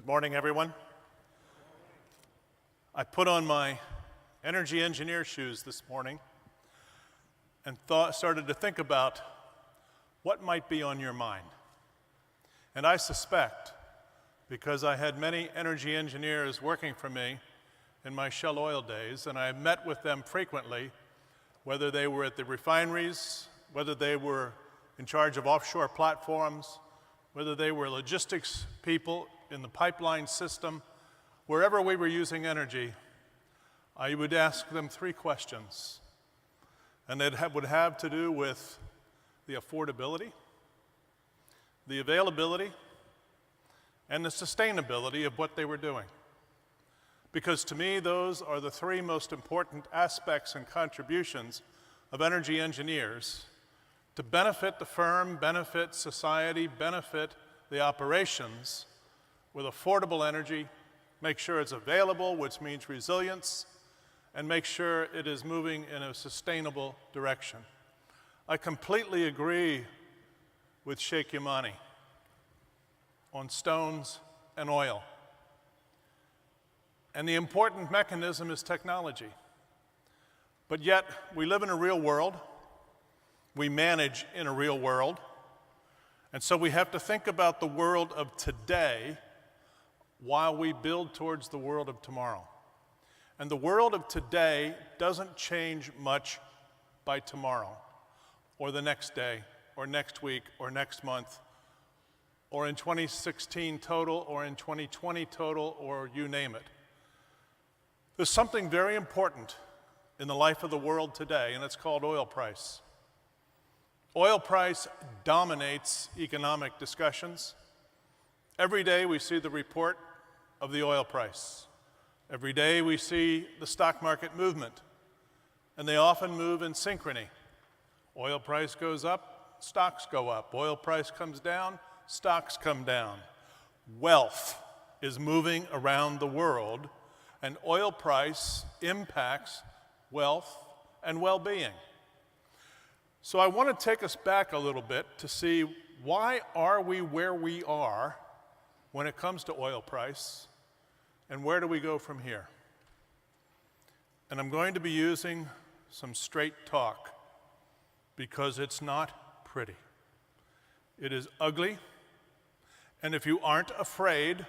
Good morning, everyone. I put on my energy engineer shoes this morning and started to think about what might be on your mind. And I suspect, because I had many energy engineers working for me in my Shell Oil days, and I met with them frequently, whether they were at the refineries, whether they were in charge of offshore platforms, whether they were logistics people in the pipeline system, wherever we were using energy, I would ask them three questions. And it would have to do with the affordability, the availability, and the sustainability of what they were doing. Because to me, those are the three most important aspects and contributions of energy engineers to benefit the firm, benefit society, benefit the operations with affordable energy, make sure it's available, which means resilience, and make sure it is moving in a sustainable direction. I completely agree with Sheikh Yamani on stones and oil. And the important mechanism is technology. But yet, we live in a real world. We manage in a real world. And so we have to think about the world of today while we build towards the world of tomorrow. And the world of today doesn't change much by tomorrow, or the next day, or next week, or next month, or in 2016 total, or in 2020 total, or you name it. There's something very important in the life of the world today, and it's called oil price. Oil price dominates economic discussions. Every day we see the report of the oil price. Every day we see the stock market movement, and they often move in synchrony. Oil price goes up, stocks go up. Oil price comes down, stocks come down. Wealth is moving around the world, and oil price impacts wealth and well-being. So I want to take us back a little bit to see why are we where we are when it comes to oil price, and where do we go from here? And I'm going to be using some straight talk because it's not pretty. It is ugly, and if you aren't afraid,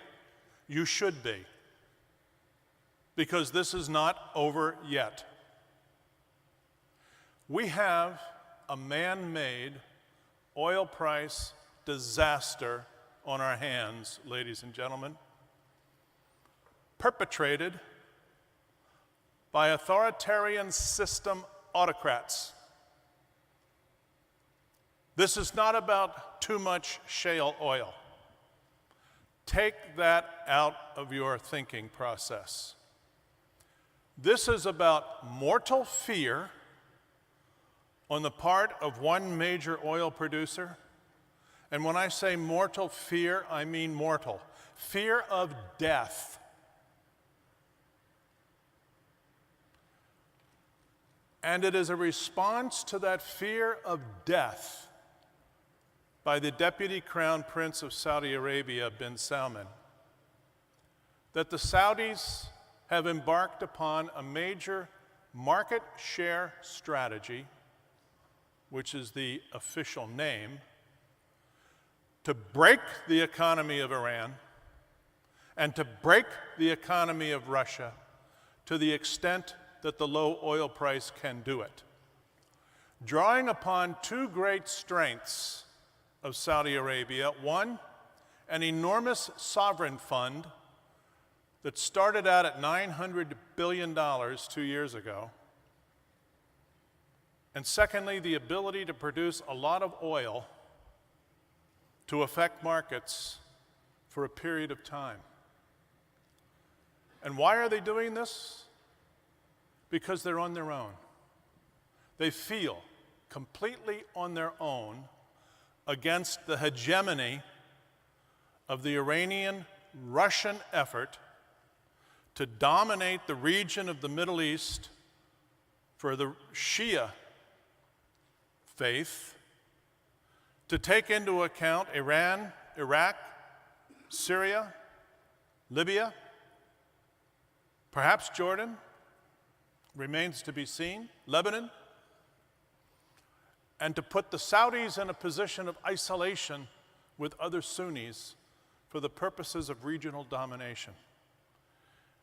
you should be, because this is not over yet. We have a man-made oil price disaster on our hands, ladies and gentlemen, perpetrated by authoritarian system autocrats. This is not about too much shale oil. Take that out of your thinking process. This is about mortal fear on the part of one major oil producer. And when I say mortal fear, I mean mortal. Fear of death. And it is a response to that fear of death by the Deputy Crown Prince of Saudi Arabia, bin Salman, that the Saudis have embarked upon a major market share strategy, which is the official name, to break the economy of Iran and to break the economy of Russia to the extent that the low oil price can do it. Drawing upon two great strengths of Saudi Arabia. One, an enormous sovereign fund that started out at $900 billion 2 years ago. And secondly, the ability to produce a lot of oil to affect markets for a period of time. And why are they doing this? Because they're on their own. They feel completely on their own against the hegemony of the Iranian-Russian effort to dominate the region of the Middle East for the Shia faith, to take into account Iran, Iraq, Syria, Libya, perhaps Jordan, remains to be seen, Lebanon, and to put the Saudis in a position of isolation with other Sunnis for the purposes of regional domination.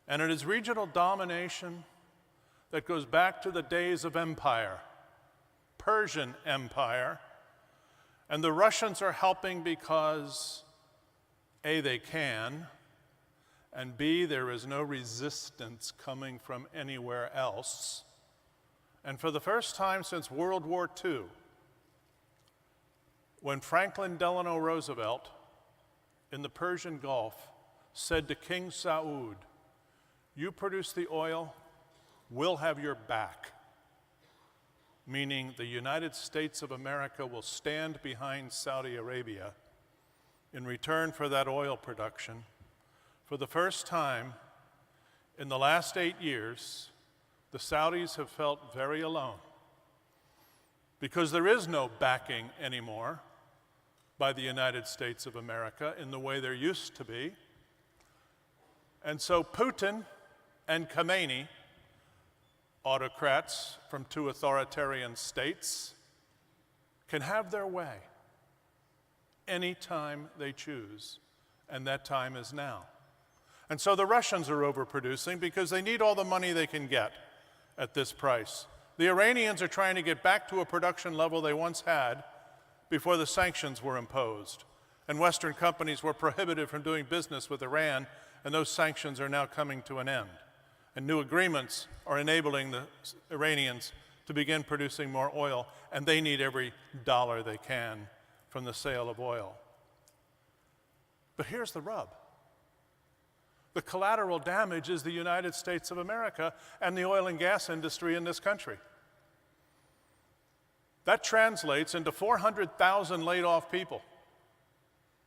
And it is regional domination that goes back to the days of empire, Persian Empire, and the Russians are helping because A, they can, and B, there is no resistance coming from anywhere else. And for the first time since World War II, when Franklin Delano Roosevelt in the Persian Gulf said to King Saud, "You produce the oil, we'll have your back," meaning the United States of America will stand behind Saudi Arabia in return for that oil production. For the first time in the last 8 years, the Saudis have felt very alone because there is no backing anymore by the United States of America in the way there used to be. And so Putin and Khamenei, autocrats from 2 authoritarian states, can have their way anytime they choose, and that time is now. And so the Russians are overproducing because they need all the money they can get at this price. The Iranians are trying to get back to a production level they once had before the sanctions were imposed. And Western companies were prohibited from doing business with Iran, and those sanctions are now coming to an end. And new agreements are enabling the Iranians to begin producing more oil, and they need every dollar they can from the sale of oil. But here's the rub. The collateral damage is the United States of America and the oil and gas industry in this country. That translates into 400,000 laid-off people.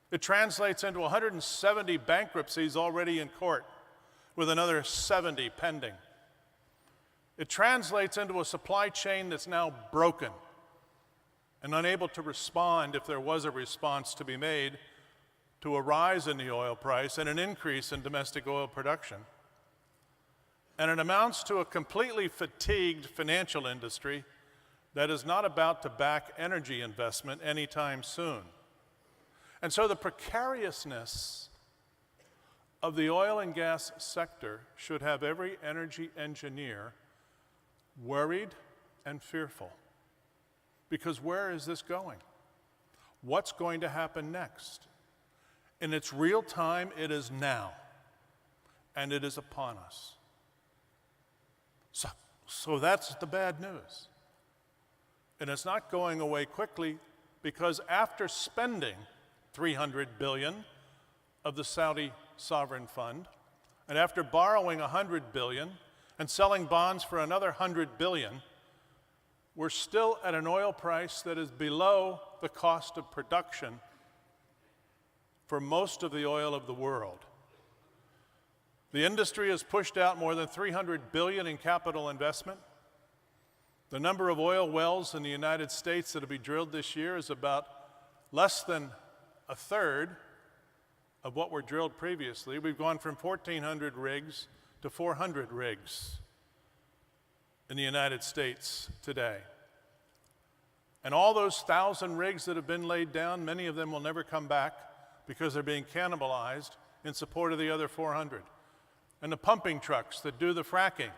It translates into 170 bankruptcies already in court, with another 70 pending. It translates into a supply chain that's now broken and unable to respond, if there was a response to be made, to a rise in the oil price and an increase in domestic oil production. And it amounts to a completely fatigued financial industry that is not about to back energy investment anytime soon. And so the precariousness of the oil and gas sector should have every energy engineer worried and fearful. Because where is this going? What's going to happen next? In its real time, it is now, and it is upon us. So that's the bad news. And it's not going away quickly, because after spending $300 billion of the Saudi sovereign fund, and after borrowing $100 billion and selling bonds for another $100 billion, we're still at an oil price that is below the cost of production for most of the oil of the world. The industry has pushed out more than $300 billion in capital investment. The number of oil wells in the United States that will be drilled this year is about less than a third of what were drilled previously. We've gone from 1,400 rigs to 400 rigs in the United States today. And all those 1,000 rigs that have been laid down, many of them will never come back because they're being cannibalized in support of the other 400. And the pumping trucks that do the fracking,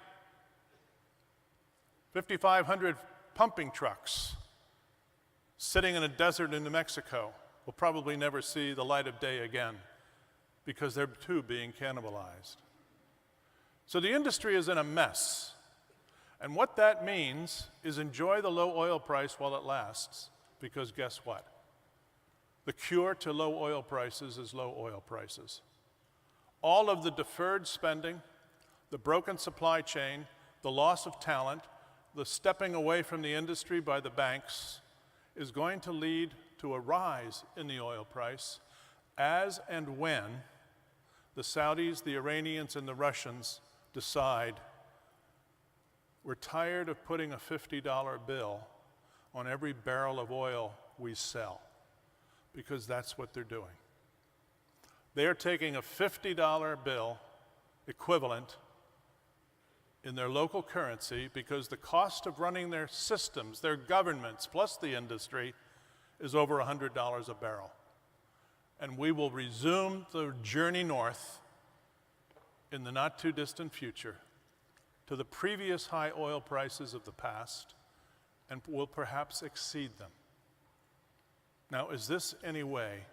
5,500 pumping trucks sitting in a desert in New Mexico will probably never see the light of day again because they're too being cannibalized. So the industry is in a mess. And what that means is enjoy the low oil price while it lasts, because guess what? The cure to low oil prices is low oil prices. All of the deferred spending, the broken supply chain, the loss of talent, the stepping away from the industry by the banks is going to lead to a rise in the oil price as and when the Saudis, the Iranians, and the Russians decide we're tired of putting a $50 bill on every barrel of oil we sell, because that's what they're doing. They are taking a $50 bill equivalent in their local currency because the cost of running their systems, their governments, plus the industry, is over $100 a barrel. And we will resume the journey north in the not too distant future to the previous high oil prices of the past and will perhaps exceed them. Now, is this any way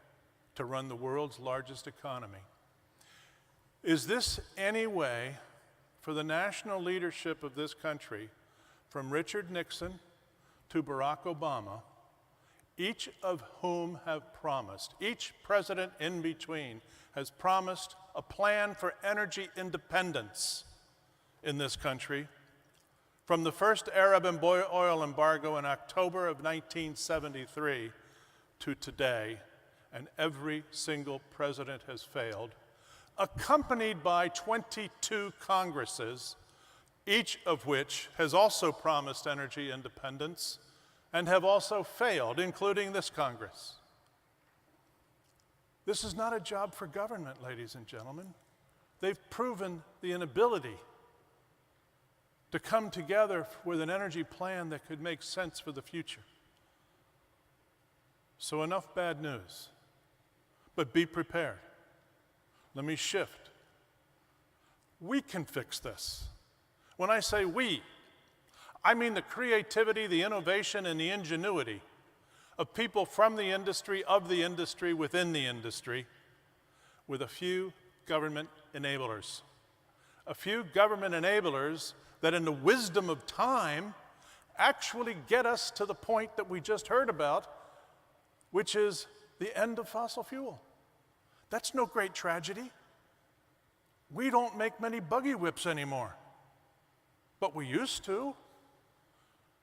to run the world's largest economy? Is this any way for the national leadership of this country, from Richard Nixon to Barack Obama, each of whom have promised, each president in between has promised a plan for energy independence in this country, from the first Arab oil embargo in October of 1973 to today, and every single president has failed, accompanied by 22 Congresses, each of which has also promised energy independence and have also failed, including this Congress. This is not a job for government, ladies and gentlemen. They've proven the inability to come together with an energy plan that could make sense for the future. So enough bad news, but be prepared. Let me shift. We can fix this. When I say we, I mean the creativity, the innovation, and the ingenuity of people from the industry, of the industry, within the industry, with a few government enablers. A few government enablers that in the wisdom of time actually get us to the point that we just heard about, which is the end of fossil fuel. That's no great tragedy. We don't make many buggy whips anymore, but we used to.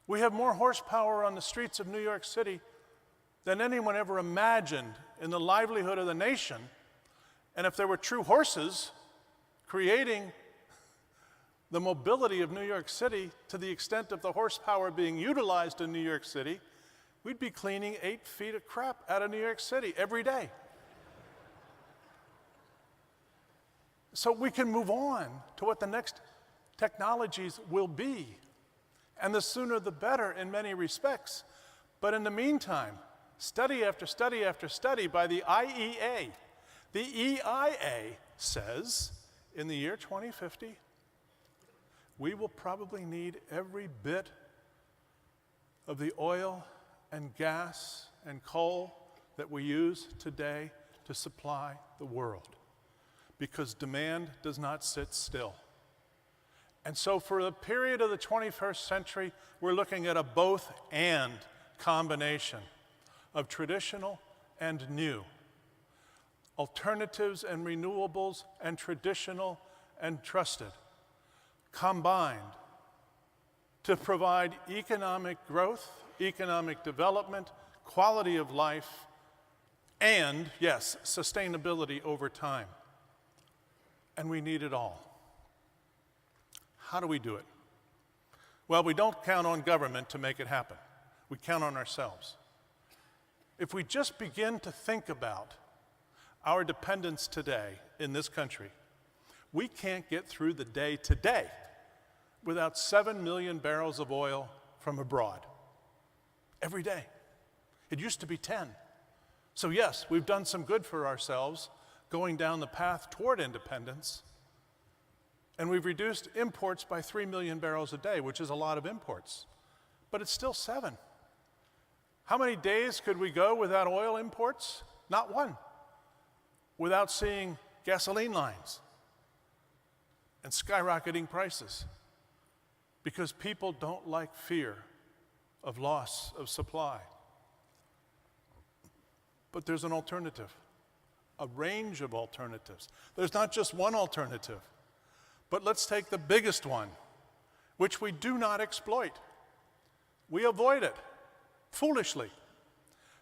We have more horsepower on the streets of New York City than anyone ever imagined in the livelihood of the nation. And if there were true horses creating the mobility of New York City to the extent of the horsepower being utilized in New York City, we'd be cleaning 8 feet of crap out of New York City every day. So we can move on to what the next technologies will be. And the sooner the better in many respects. But in the meantime, study after study after study by the IEA, the EIA says in the year 2050, we will probably need every bit of the oil and gas and coal that we use today to supply the world, because demand does not sit still. And so for the period of the 21st century, we're looking at a both-and combination of traditional and new, alternatives and renewables and traditional and trusted, combined to provide economic growth, economic development, quality of life, and, yes, sustainability over time. And we need it all. How do we do it? Well, we don't count on government to make it happen. We count on ourselves. If we just begin to think about our dependence today in this country, we can't get through the day today without 7 million barrels of oil from abroad. Every day. It used to be 10. So yes, we've done some good for ourselves going down the path toward independence, and we've reduced imports by 3 million barrels a day, which is a lot of imports, but it's still 7. How many days could we go without oil imports? Not one. Without seeing gasoline lines and skyrocketing prices, because people don't like fear of loss of supply. But there's an alternative, a range of alternatives. There's not just one alternative, but let's take the biggest one, which we do not exploit. We avoid it, foolishly.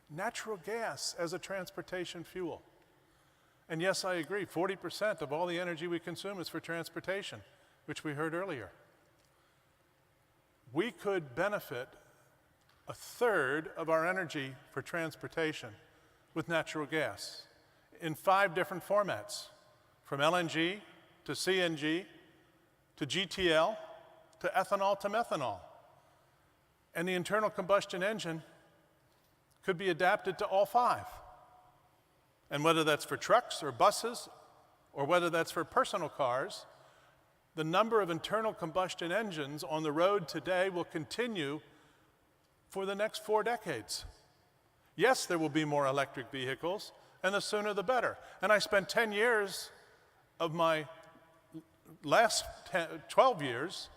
Natural gas as a transportation fuel. And yes, I agree, 40% of all the energy we consume is for transportation, which we heard earlier. We could benefit a third of our energy for transportation with natural gas in 5 different formats, from LNG to CNG to GTL to ethanol to methanol. And the internal combustion engine could be adapted to all 5. And whether that's for trucks or buses, or whether that's for personal cars, the number of internal combustion engines on the road today will continue for the next 4 decades. Yes, there will be more electric vehicles, and the sooner the better. And I spent 10 years of my last 12 years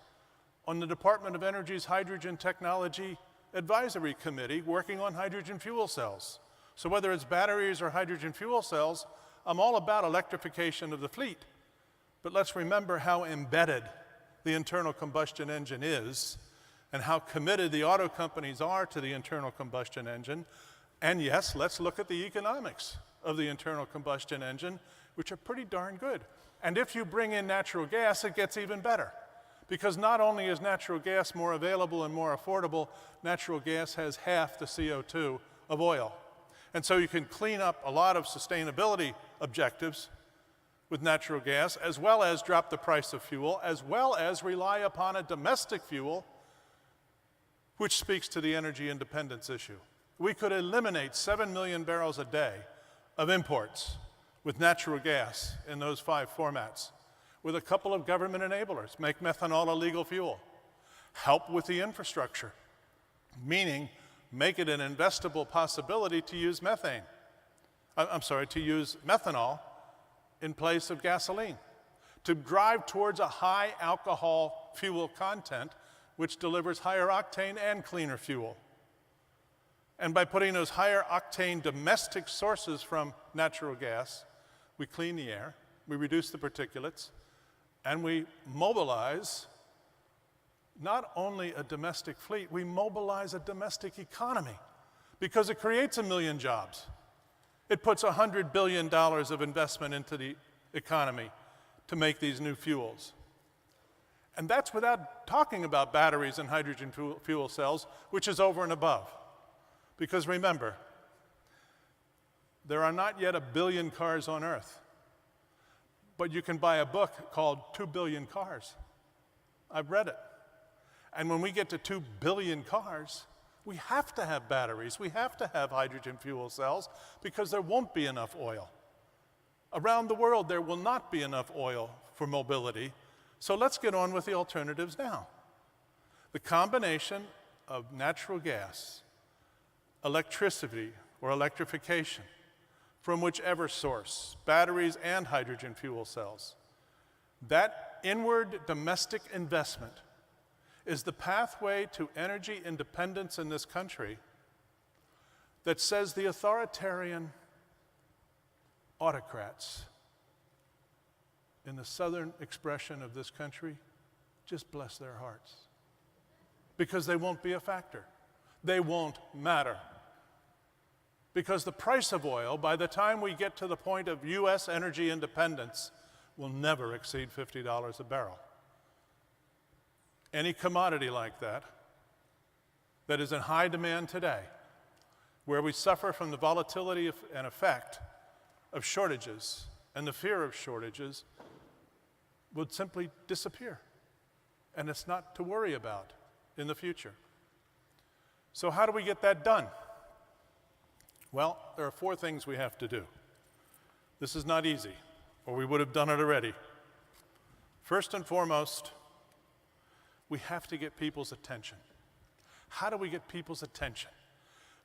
on the Department of Energy's Hydrogen Technology Advisory Committee working on hydrogen fuel cells. So whether it's batteries or hydrogen fuel cells, I'm all about electrification of the fleet. But let's remember how embedded the internal combustion engine is and how committed the auto companies are to the internal combustion engine. And yes, let's look at the economics of the internal combustion engine, which are pretty darn good. And if you bring in natural gas, it gets even better. Because not only is natural gas more available and more affordable, natural gas has half the CO2 of oil. And so you can clean up a lot of sustainability objectives with natural gas, as well as drop the price of fuel, as well as rely upon a domestic fuel, which speaks to the energy independence issue. We could eliminate 7 million barrels a day of imports with natural gas in those 5 formats, with a couple of government enablers. Make methanol a legal fuel. Help with the infrastructure, meaning make it an investable possibility to use to use methanol in place of gasoline, to drive towards a high alcohol fuel content, which delivers higher octane and cleaner fuel. And by putting those higher octane domestic sources from natural gas, we clean the air, we reduce the particulates, and we mobilize not only a domestic fleet, we mobilize a domestic economy because it creates 1 million jobs. It puts $100 billion of investment into the economy to make these new fuels. And that's without talking about batteries and hydrogen fuel cells, which is over and above. Because remember, there are not yet 1 billion cars on Earth, but you can buy a book called 2 Billion Cars. I've read it. And when we get to 2 billion cars, we have to have batteries, we have to have hydrogen fuel cells, because there won't be enough oil. Around the world, there will not be enough oil for mobility, so let's get on with the alternatives now. The combination of natural gas, electricity or electrification from whichever source, batteries and hydrogen fuel cells, that inward domestic investment is the pathway to energy independence in this country that says the authoritarian autocrats in the southern expression of this country, just bless their hearts. Because they won't be a factor. They won't matter. Because the price of oil, by the time we get to the point of US energy independence, will never exceed $50 a barrel. Any commodity like that is in high demand today, where we suffer from the volatility and effect of shortages and the fear of shortages, would simply disappear. And it's not to worry about in the future. So how do we get that done? Well, there are 4 things we have to do. This is not easy, or we would have done it already. First and foremost, we have to get people's attention. How do we get people's attention?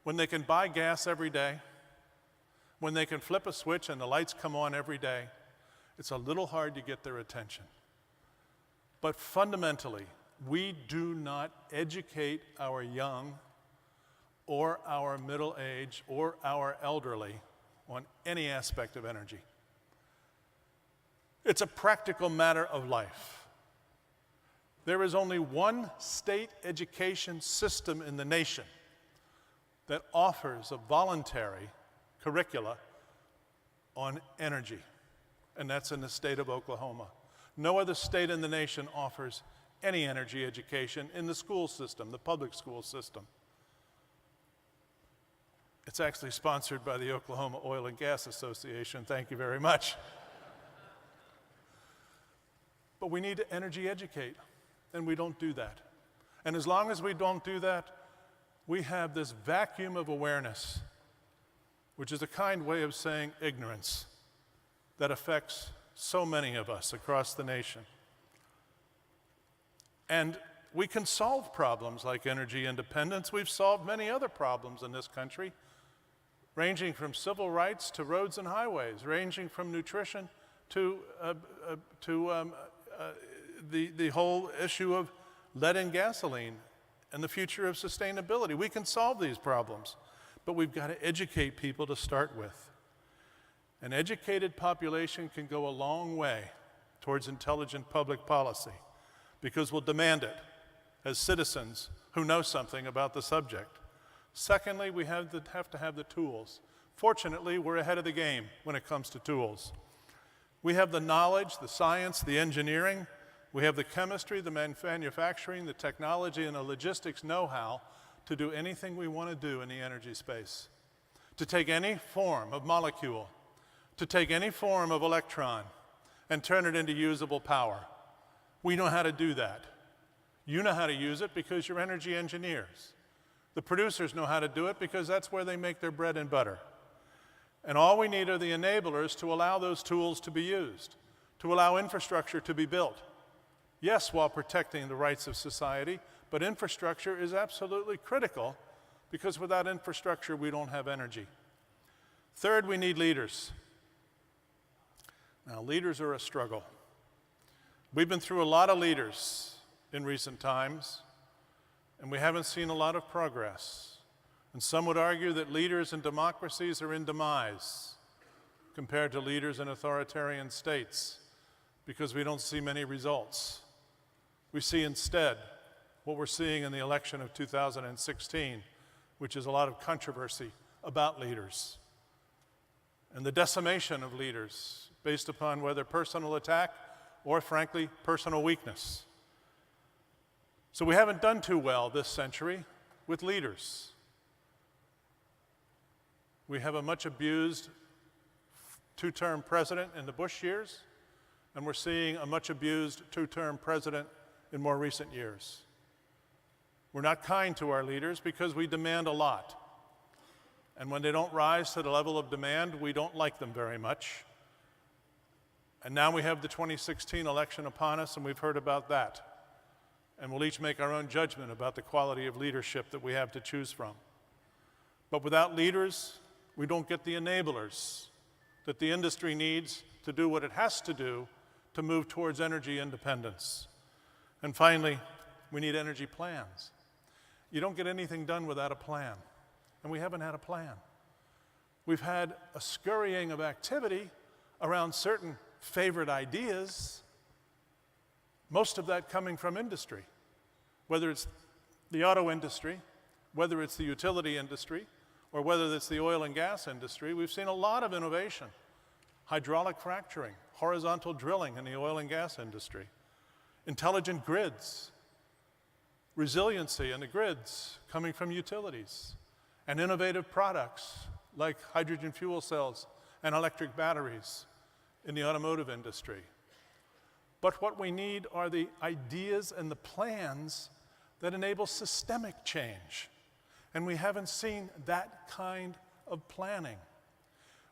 When they can buy gas every day, when they can flip a switch and the lights come on every day, it's a little hard to get their attention. But fundamentally, we do not educate our young or our middle-aged or our elderly on any aspect of energy. It's a practical matter of life. There is only one state education system in the nation that offers a voluntary curricula on energy, and that's in the state of Oklahoma. No other state in the nation offers any energy education in the school system, the public school system. It's actually sponsored by the Oklahoma Oil and Gas Association. Thank you very much. But we need to energy educate, and we don't do that. And as long as we don't do that, we have this vacuum of awareness, which is a kind way of saying ignorance, that affects so many of us across the nation. And we can solve problems like energy independence. We've solved many other problems in this country, ranging from civil rights to roads and highways, ranging from nutrition to the whole issue of lead in gasoline and the future of sustainability. We can solve these problems, but we've got to educate people to start with. An educated population can go a long way towards intelligent public policy because we'll demand it as citizens who know something about the subject. Secondly, we have to have the tools. Fortunately, we're ahead of the game when it comes to tools. We have the knowledge, the science, the engineering. We have the chemistry, the manufacturing, the technology, and the logistics know-how to do anything we want to do in the energy space. To take any form of molecule, to take any form of electron, and turn it into usable power. We know how to do that. You know how to use it because you're energy engineers. The producers know how to do it because that's where they make their bread and butter. And all we need are the enablers to allow those tools to be used, to allow infrastructure to be built. Yes, while protecting the rights of society, but infrastructure is absolutely critical because without infrastructure, we don't have energy. Third, we need leaders. Now, leaders are a struggle. We've been through a lot of leaders in recent times, and we haven't seen a lot of progress. And some would argue that leaders in democracies are in demise compared to leaders in authoritarian states because we don't see many results. We see instead what we're seeing in the election of 2016, which is a lot of controversy about leaders and the decimation of leaders based upon whether personal attack or, frankly, personal weakness. So we haven't done too well this century with leaders. We have a much abused two-term president in the Bush years, and we're seeing a much abused two-term president in more recent years. We're not kind to our leaders because we demand a lot. And when they don't rise to the level of demand, we don't like them very much. And now we have the 2016 election upon us, and we've heard about that. And we'll each make our own judgment about the quality of leadership that we have to choose from. But without leaders, we don't get the enablers that the industry needs to do what it has to do to move towards energy independence. And finally, we need energy plans. You don't get anything done without a plan, and we haven't had a plan. We've had a scurrying of activity around certain favorite ideas, most of that coming from industry, whether it's the auto industry, whether it's the utility industry, or whether it's the oil and gas industry. We've seen a lot of innovation. Hydraulic fracturing, horizontal drilling in the oil and gas industry, intelligent grids, resiliency in the grids coming from utilities, and innovative products like hydrogen fuel cells and electric batteries in the automotive industry. But what we need are the ideas and the plans that enable systemic change. And we haven't seen that kind of planning.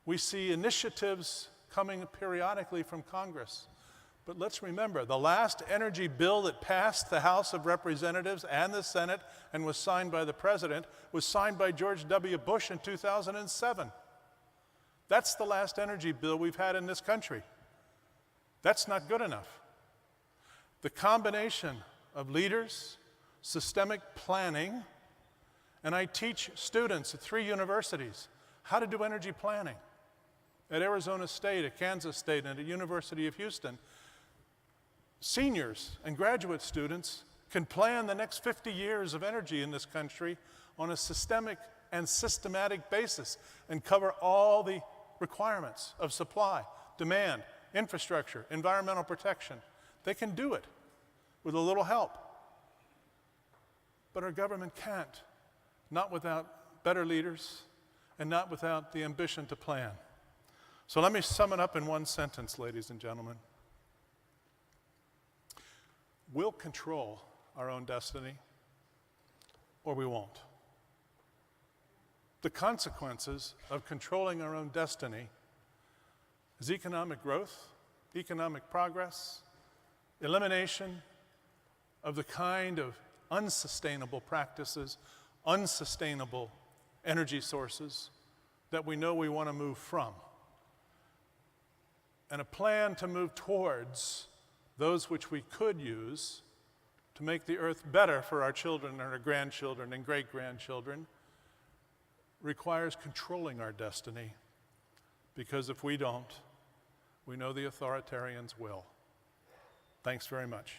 We see initiatives coming periodically from Congress. But let's remember, the last energy bill that passed the House of Representatives and the Senate and was signed by the President was signed by George W. Bush in 2007. That's the last energy bill we've had in this country. That's not good enough. The combination of leaders, systemic planning, and I teach students at 3 universities how to do energy planning. At Arizona State, at Kansas State, and at University of Houston, seniors and graduate students can plan the next 50 years of energy in this country on a systemic and systematic basis and cover all the requirements of supply, demand, infrastructure, environmental protection. They can do it with a little help. But our government can't, not without better leaders and not without the ambition to plan. So let me sum it up in one sentence, ladies and gentlemen. We'll control our own destiny, or we won't. The consequences of controlling our own destiny is economic growth, economic progress, elimination of the kind of unsustainable practices, unsustainable energy sources that we know we want to move from, and a plan to move towards those which we could use to make the earth better for our children and our grandchildren and great-grandchildren requires controlling our destiny, because if we don't, we know the authoritarians will. Thanks very much.